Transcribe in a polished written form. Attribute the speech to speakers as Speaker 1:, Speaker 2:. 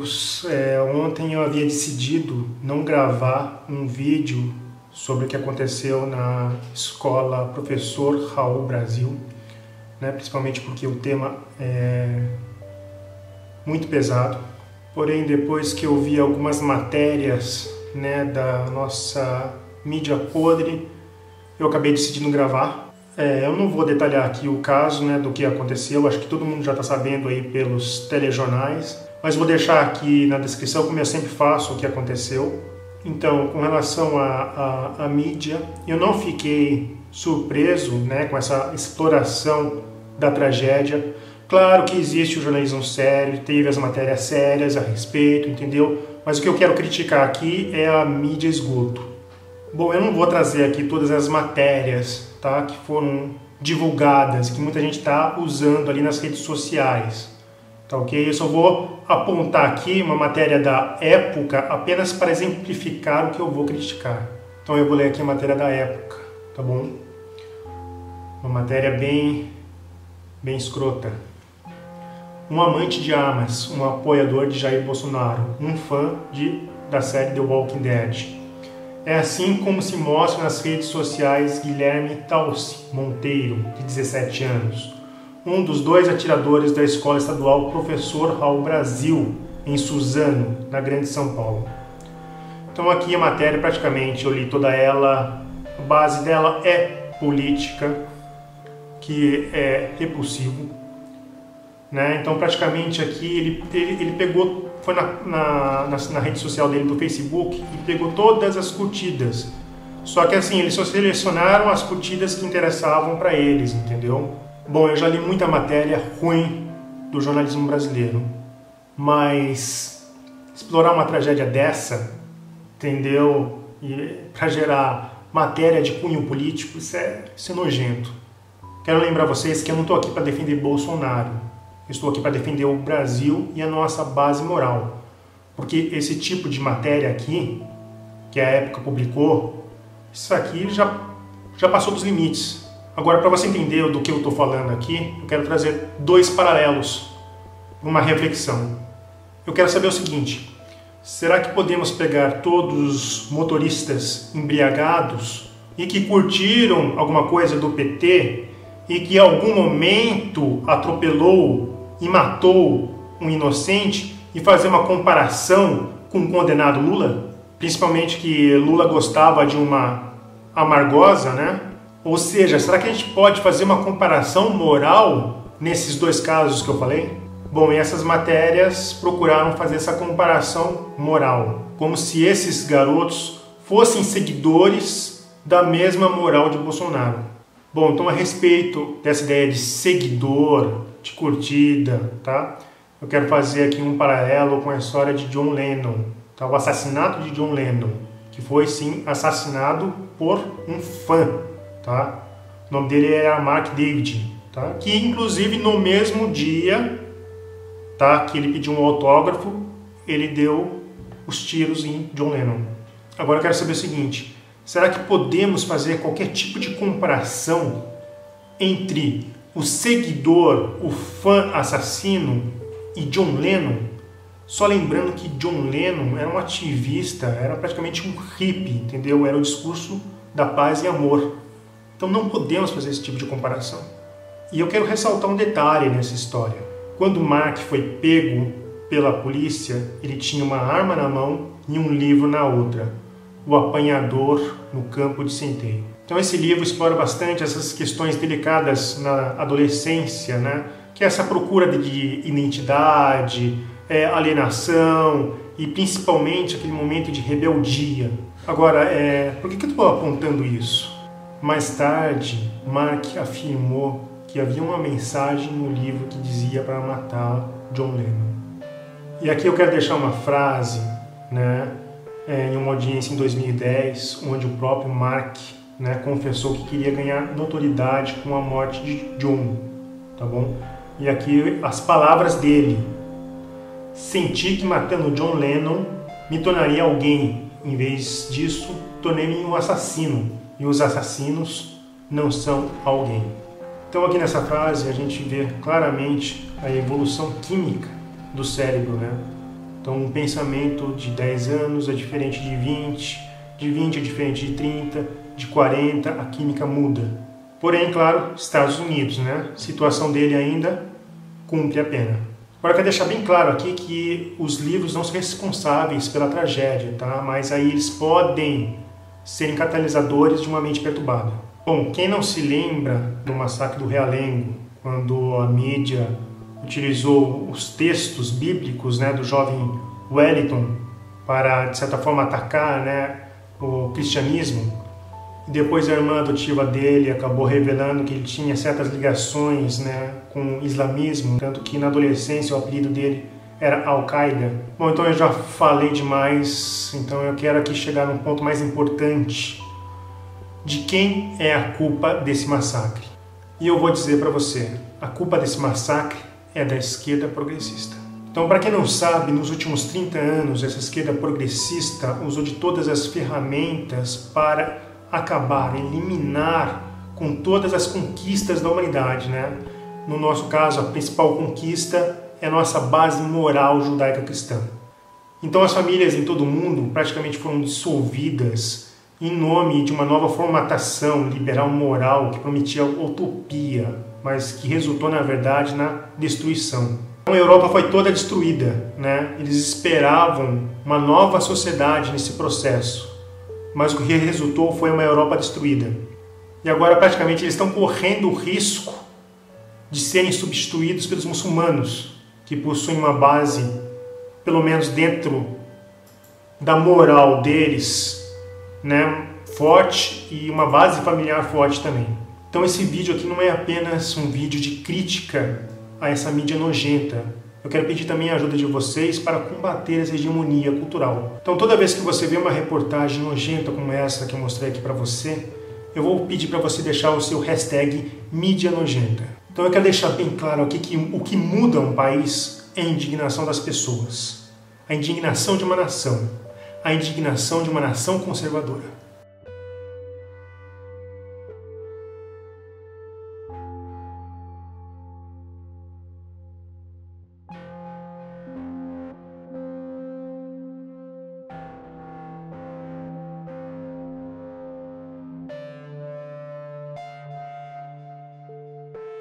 Speaker 1: amigos, ontem eu havia decidido não gravar um vídeo sobre o que aconteceu na escola Professor Raul Brasil, né? Principalmente porque o tema é muito pesado. Porém, depois que eu vi algumas matérias, né, da nossa mídia podre, eu acabei decidindo gravar. Eu não vou detalhar aqui o caso, né, do que aconteceu, acho que todo mundo já está sabendo aí pelos telejornais, mas vou deixar aqui na descrição, como eu sempre faço, o que aconteceu. Então, com relação à mídia, eu não fiquei surpreso, né, com essa exploração da tragédia. Claro que existe o jornalismo sério, teve as matérias sérias a respeito, entendeu? Mas o que eu quero criticar aqui é a mídia esgoto. Bom, eu não vou trazer aqui todas as matérias, tá, que foram divulgadas, que muita gente está usando ali nas redes sociais, tá ok? Eu só vou apontar aqui uma matéria da época apenas para exemplificar o que eu vou criticar. Então eu vou ler aqui a matéria da época, tá bom? Uma matéria bem escrota. Um amante de armas, um apoiador de Jair Bolsonaro, um fã da série The Walking Dead. É assim como se mostra nas redes sociais Guilherme Tauci Monteiro, de 17 anos, um dos dois atiradores da Escola Estadual Professor Raul Brasil, em Suzano, na Grande São Paulo. Então aqui a matéria, praticamente, eu li toda ela, a base dela é política, que é repulsivo, né? Então praticamente aqui ele pegou, foi na rede social dele do Facebook e pegou todas as curtidas. Só que assim, eles só selecionaram as curtidas que interessavam para eles, entendeu? Bom, eu já li muita matéria ruim do jornalismo brasileiro, mas explorar uma tragédia dessa, entendeu? E para gerar matéria de cunho político, isso é nojento. Quero lembrar vocês que eu não estou aqui para defender Bolsonaro. Eu estou aqui para defender o Brasil e a nossa base moral. Porque esse tipo de matéria aqui, que a época publicou, isso aqui já passou dos limites. Agora, para você entender do que eu estou falando aqui, eu quero trazer dois paralelos, uma reflexão. Eu quero saber o seguinte: será que podemos pegar todos os motoristas embriagados e que curtiram alguma coisa do PT e que em algum momento atropelou e matou um inocente e fazer uma comparação com o condenado Lula? Principalmente que Lula gostava de uma amargosa, né? Ou seja, será que a gente pode fazer uma comparação moral nesses dois casos que eu falei? Bom, e essas matérias procuraram fazer essa comparação moral, como se esses garotos fossem seguidores da mesma moral de Bolsonaro. Bom, então a respeito dessa ideia de seguidor, de curtida, tá? Eu quero fazer aqui um paralelo com a história de John Lennon, tá? O assassinato de John Lennon, que foi sim assassinado por um fã, tá? O nome dele era Mark David, tá? Que inclusive no mesmo dia, tá, que ele pediu um autógrafo, ele deu os tiros em John Lennon. Agora eu quero saber o seguinte: será que podemos fazer qualquer tipo de comparação entre o seguidor, o fã assassino e John Lennon? Só lembrando que John Lennon era um ativista, era praticamente um hippie, entendeu? Era o discurso da paz e amor. Então não podemos fazer esse tipo de comparação. E eu quero ressaltar um detalhe nessa história. Quando Mark foi pego pela polícia, ele tinha uma arma na mão e um livro na outra, O Apanhador no Campo de Centeio. Então esse livro explora bastante essas questões delicadas na adolescência, né? Que é essa procura de identidade, alienação e principalmente aquele momento de rebeldia. Agora, por que eu estou apontando isso? Mais tarde, Mark afirmou que havia uma mensagem no livro que dizia para matar John Lennon. E aqui eu quero deixar uma frase, né? Em uma audiência em 2010, onde o próprio Mark, né, confessou que queria ganhar notoriedade com a morte de John, tá bom? E aqui as palavras dele: senti que matando John Lennon me tornaria alguém, em vez disso tornei-me um assassino, e os assassinos não são alguém. Então aqui nessa frase a gente vê claramente a evolução química do cérebro, né? Então um pensamento de 10 anos é diferente de 20, de 20 é diferente de 30, de 40, a química muda. Porém, claro, Estados Unidos, né? A situação dele ainda cumpre a pena. Agora, eu quero deixar bem claro aqui que os livros não são responsáveis pela tragédia, tá? Mas aí eles podem serem catalisadores de uma mente perturbada. Bom, quem não se lembra do massacre do Realengo, quando a mídia utilizou os textos bíblicos, né, do jovem Wellington para, de certa forma, atacar, né, o cristianismo, e depois a irmã adotiva dele acabou revelando que ele tinha certas ligações, né, com o islamismo, tanto que na adolescência o apelido dele era Al-Qaeda. Bom, então eu já falei demais, então eu quero aqui chegar num ponto mais importante de quem é a culpa desse massacre. E eu vou dizer para você, a culpa desse massacre é da esquerda progressista. Então, para quem não sabe, nos últimos 30 anos, essa esquerda progressista usou de todas as ferramentas para acabar, eliminar com todas as conquistas da humanidade, né? No nosso caso, a principal conquista é a nossa base moral judaica cristã. Então as famílias em todo o mundo praticamente foram dissolvidas em nome de uma nova formatação liberal moral que prometia utopia, mas que resultou na verdade na destruição. Então a Europa foi toda destruída, né? Eles esperavam uma nova sociedade nesse processo, mas o que resultou foi uma Europa destruída. E agora praticamente eles estão correndo o risco de serem substituídos pelos muçulmanos, que possuem uma base, pelo menos dentro da moral deles, né, forte, e uma base familiar forte também. Então esse vídeo aqui não é apenas um vídeo de crítica a essa mídia nojenta. Eu quero pedir também a ajuda de vocês para combater essa hegemonia cultural. Então toda vez que você vê uma reportagem nojenta como essa que eu mostrei aqui para você, eu vou pedir para você deixar o seu hashtag mídia nojenta. Então eu quero deixar bem claro aqui que o que muda um país é a indignação das pessoas. A indignação de uma nação. A indignação de uma nação conservadora.